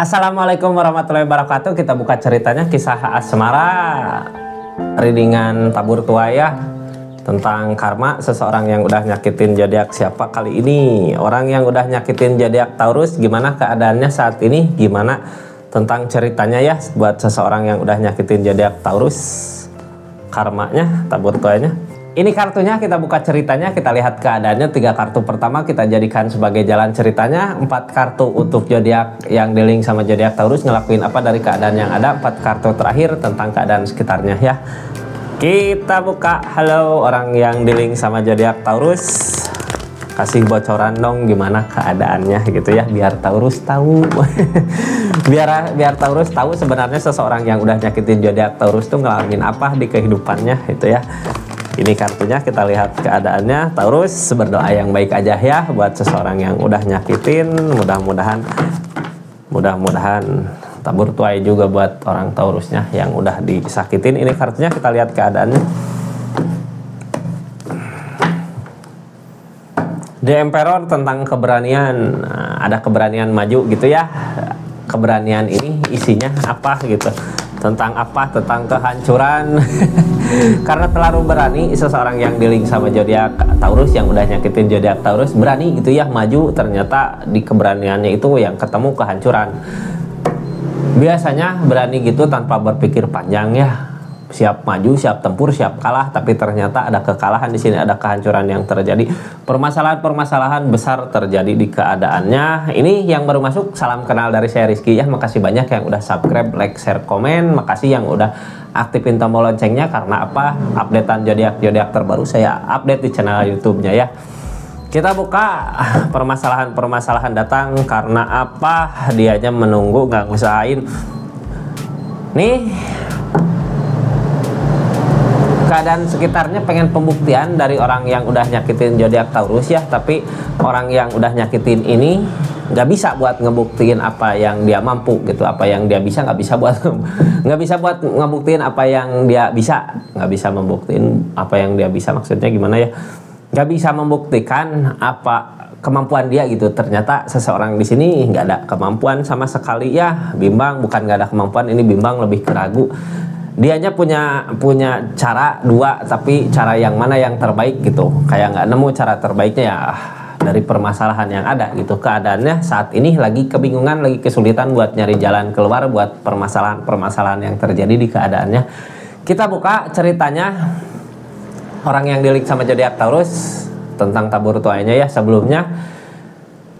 Assalamualaikum warahmatullahi wabarakatuh. Kita buka ceritanya kisah asmara readingan tabur tua ya, tentang karma seseorang yang udah nyakitin zodiak. Siapa kali ini orang yang udah nyakitin zodiak Taurus? Gimana keadaannya saat ini? Gimana tentang ceritanya ya buat seseorang yang udah nyakitin zodiak Taurus? Karmanya, tabur tuanya. Ini kartunya, kita buka ceritanya, kita lihat keadaannya. 3 kartu pertama kita jadikan sebagai jalan ceritanya. 4 kartu untuk zodiak yang di link sama zodiak Taurus ngelakuin apa dari keadaan yang ada. 4 kartu terakhir tentang keadaan sekitarnya ya. Kita buka. Halo orang yang di link sama zodiak Taurus, kasih bocoran dong gimana keadaannya gitu ya, biar Taurus tahu. biar Taurus tahu sebenarnya seseorang yang udah nyakitin zodiak Taurus tuh ngalamin apa di kehidupannya gitu ya. Ini kartunya, kita lihat keadaannya. Taurus, berdoa yang baik aja ya buat seseorang yang udah nyakitin. Mudah-mudahan tabur tuai juga buat orang Taurusnya yang udah disakitin. Ini kartunya, kita lihat keadaannya. The Emperor tentang keberanian. Nah, ada keberanian maju gitu ya. Keberanian ini isinya apa gitu? Tentang apa? Tentang kehancuran. Karena terlalu berani seseorang yang di link sama zodiak Taurus, yang udah nyakitin zodiak Taurus, berani gitu ya maju, ternyata di keberaniannya itu yang ketemu kehancuran. Biasanya berani gitu tanpa berpikir panjang ya, siap maju, siap tempur, siap kalah, tapi ternyata ada kekalahan di sini, ada kehancuran yang terjadi. Permasalahan besar terjadi di keadaannya. Ini yang baru masuk, salam kenal dari saya Rizky ya. Makasih banyak yang udah subscribe, like, share, komen. Makasih yang udah aktifin tombol loncengnya, karena apa? Updatean zodiak terbaru saya update di channel YouTube-nya ya. Kita buka. Permasalahan datang karena apa? Dianya menunggu, nggak ngusahain. Nih, keadaan sekitarnya pengen pembuktian dari orang yang udah nyakitin zodiak Taurus ya, tapi orang yang udah nyakitin ini nggak bisa buat ngebuktiin apa yang dia mampu gitu, apa yang dia bisa nggak bisa buat ngebuktiin apa yang dia bisa, nggak bisa membuktiin apa yang dia bisa. Maksudnya gimana ya, nggak bisa membuktikan apa kemampuan dia gitu. Ternyata seseorang di sini nggak ada kemampuan sama sekali ya, bimbang. Bukan nggak ada kemampuan, ini bimbang, lebih ke ragu. Dianya punya cara 2, tapi cara yang mana yang terbaik gitu, kayak nggak nemu cara terbaiknya ya dari permasalahan yang ada gitu. Keadaannya saat ini lagi kebingungan, lagi kesulitan buat nyari jalan keluar buat permasalahan yang terjadi di keadaannya. Kita buka ceritanya orang yang di link sama zodiak Taurus tentang tabur tuanya ya. Sebelumnya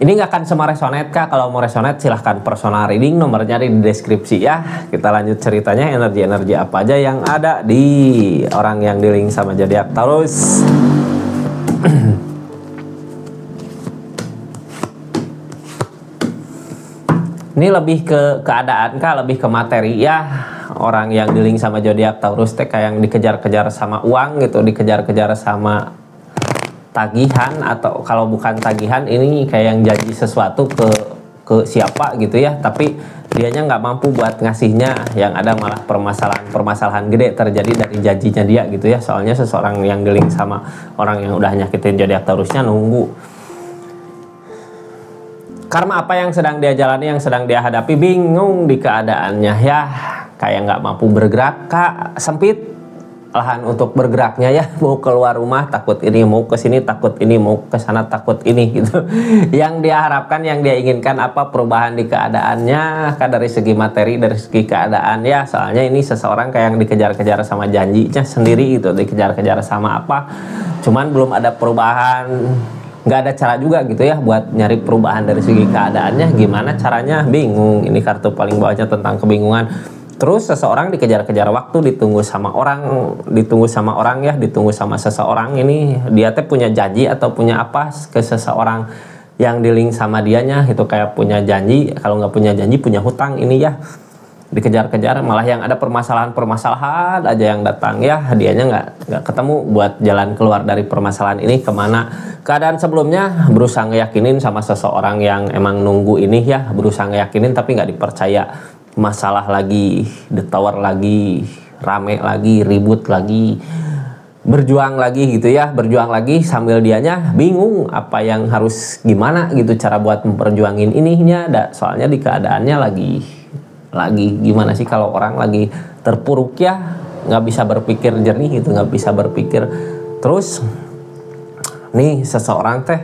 ini nggak akan semua resonate kak. Kalau mau resonate silahkan personal reading, nomornya di deskripsi ya. Kita lanjut ceritanya, energi-energi apa aja yang ada di orang yang di link sama zodiak Taurus. Ini lebih ke keadaan kak, lebih ke materi ya. Orang yang di link sama zodiak Taurus teh kayak yang dikejar-kejar sama uang gitu, dikejar-kejar sama tagihan, atau kalau bukan tagihan ini kayak yang janji sesuatu ke siapa gitu ya, tapi dianya nggak mampu buat ngasihnya. Yang ada malah permasalahan gede terjadi dari janjinya dia gitu ya. Soalnya seseorang yang di link sama orang yang udah nyakitin zodiak Taurusnya nunggu. Karma apa yang sedang dia jalani, yang sedang dia hadapi, bingung di keadaannya ya, kayak nggak mampu bergerak kak, sempit lahan untuk bergeraknya ya. Mau keluar rumah takut ini, mau ke sini takut ini, mau ke sana takut ini gitu. Yang dia harapkan, yang dia inginkan apa? Perubahan di keadaannya kak, dari segi materi, dari segi keadaan ya. Soalnya ini seseorang kayak yang dikejar-kejar sama janjinya sendiri gitu, dikejar-kejar sama apa, cuman belum ada perubahan. Nggak ada cara juga gitu ya buat nyari perubahan dari segi keadaannya. Gimana caranya? Bingung. Ini kartu paling bawahnya tentang kebingungan. Terus seseorang dikejar-kejar waktu, ditunggu sama orang ya, ditunggu sama seseorang. Ini dia teh punya janji atau punya apa ke seseorang yang di link sama dianya itu, kayak punya janji. Kalau nggak punya janji, punya hutang ini ya. Dikejar-kejar, malah yang ada permasalahan aja yang datang ya. Dianya nggak ketemu buat jalan keluar dari permasalahan ini kemana. Keadaan sebelumnya berusaha ngeyakinin sama seseorang yang emang nunggu ini ya, berusaha ngeyakinin tapi nggak dipercaya. Masalah lagi, the tower lagi, rame lagi, ribut lagi. berjuang lagi gitu ya, berjuang lagi sambil dianya bingung apa yang harus gimana gitu cara buat memperjuangin ininya. Soalnya di keadaannya lagi gimana sih kalau orang lagi terpuruk ya, nggak bisa berpikir jernih gitu, nggak bisa berpikir. Terus nih seseorang teh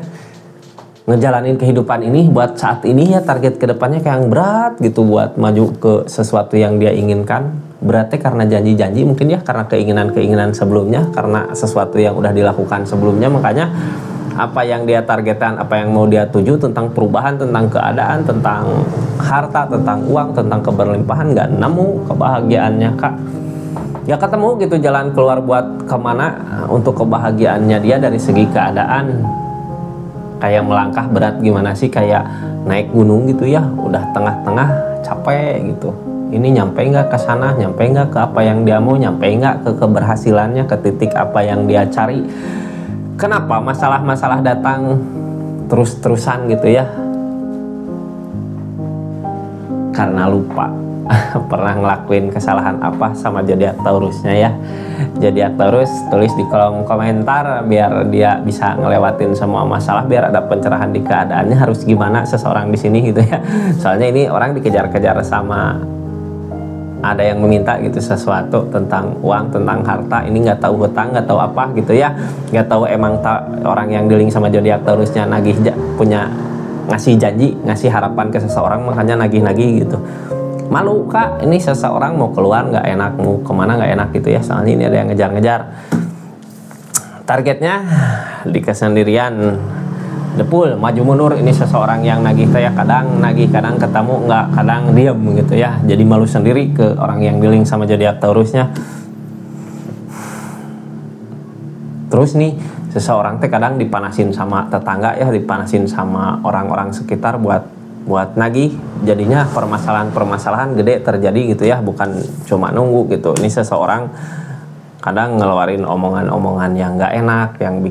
ngejalanin kehidupan ini buat saat ini ya, target kedepannya kayak yang berat gitu buat maju ke sesuatu yang dia inginkan. Beratnya karena janji-janji mungkin ya, karena keinginan-keinginan sebelumnya, karena sesuatu yang udah dilakukan sebelumnya. Makanya apa yang dia targetkan, apa yang mau dia tuju tentang perubahan, tentang keadaan, tentang harta, tentang uang, tentang keberlimpahan, nggak nemu kebahagiaannya Kak. Ya ketemu gitu jalan keluar buat kemana untuk kebahagiaannya dia dari segi keadaan. Kayak melangkah berat gimana sih, kayak naik gunung gitu ya, udah tengah-tengah capek gitu. Ini nyampe nggak ke sana, nyampe nggak ke apa yang dia mau, nyampe nggak ke keberhasilannya, ke titik apa yang dia cari. Kenapa masalah-masalah datang terus-terusan gitu ya? Karena lupa pernah ngelakuin kesalahan apa sama zodiak Taurusnya ya. Zodiak Taurus tulis di kolom komentar biar dia bisa ngelewatin semua masalah, biar ada pencerahan di keadaannya harus gimana seseorang di sini gitu ya. Soalnya ini orang dikejar-kejar sama, ada yang meminta gitu sesuatu tentang uang, tentang harta. Ini nggak tahu hutang, nggak tahu apa gitu ya, nggak tahu emang orang yang dealing sama zodiak Taurusnya nagih punya ngasih janji, ngasih harapan ke seseorang, makanya nagih-nagih gitu. Malu Kak, ini seseorang mau keluar nggak enak, mau kemana nggak enak gitu ya, soalnya ini ada yang ngejar-ngejar. Targetnya di kesendirian, depul maju mundur. Ini seseorang yang nagih ya, kadang nagih, kadang ketemu nggak, kadang diem gitu ya, jadi malu sendiri ke orang yang dealing sama zodiak Taurusnya. Terus nih seseorang teh kadang dipanasin sama tetangga ya, dipanasin sama orang-orang sekitar buat nagih, jadinya permasalahan gede terjadi gitu ya, bukan cuma nunggu gitu. Ini seseorang kadang ngeluarin omongan-omongan yang nggak enak, yang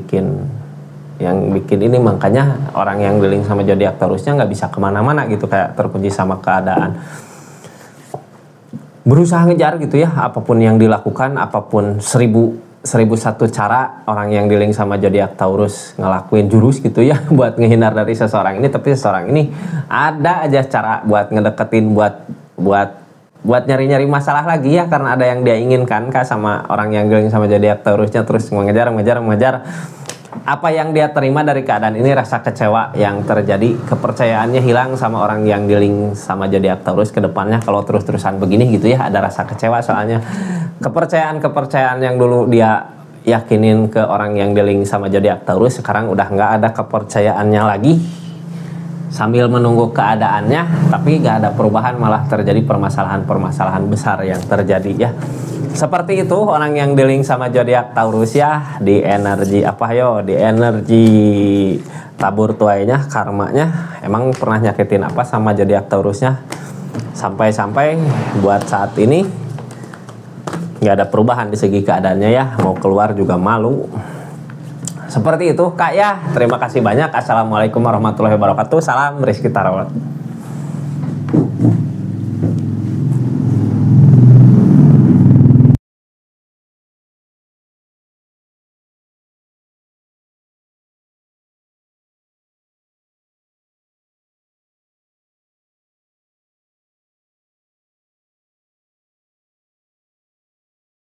bikin ini, makanya orang yang dealing sama zodiak Taurusnya nggak bisa kemana-mana gitu, kayak terkunci sama keadaan. Berusaha ngejar gitu ya, apapun yang dilakukan, apapun seribu satu cara orang yang dealing sama zodiak Taurus ngelakuin jurus gitu ya buat ngehindar dari seseorang ini, tapi seseorang ini ada aja cara buat ngedeketin, buat nyari-nyari masalah lagi ya, karena ada yang dia inginkan Kak sama orang yang dealing sama zodiak Taurusnya. Terus mengejar apa yang dia terima dari keadaan ini, rasa kecewa yang terjadi, kepercayaannya hilang sama orang yang dealing sama zodiak Taurus ke depannya kalau terus-terusan begini gitu ya. Ada rasa kecewa soalnya kepercayaan yang dulu dia yakinin ke orang yang dealing sama zodiak Taurus, sekarang udah nggak ada kepercayaannya lagi. Sambil menunggu keadaannya, tapi nggak ada perubahan, malah terjadi permasalahan besar yang terjadi ya. Seperti itu orang yang dealing sama zodiak Taurus ya. Di energi di energi tabur tuainya, karmanya emang pernah nyakitin apa sama zodiak Taurusnya, sampai buat saat ini nggak ada perubahan di segi keadaannya ya, mau keluar juga malu. Seperti itu Kak ya. Terima kasih banyak. Assalamualaikum warahmatullahi wabarakatuh. Salam Rizky Tarawat.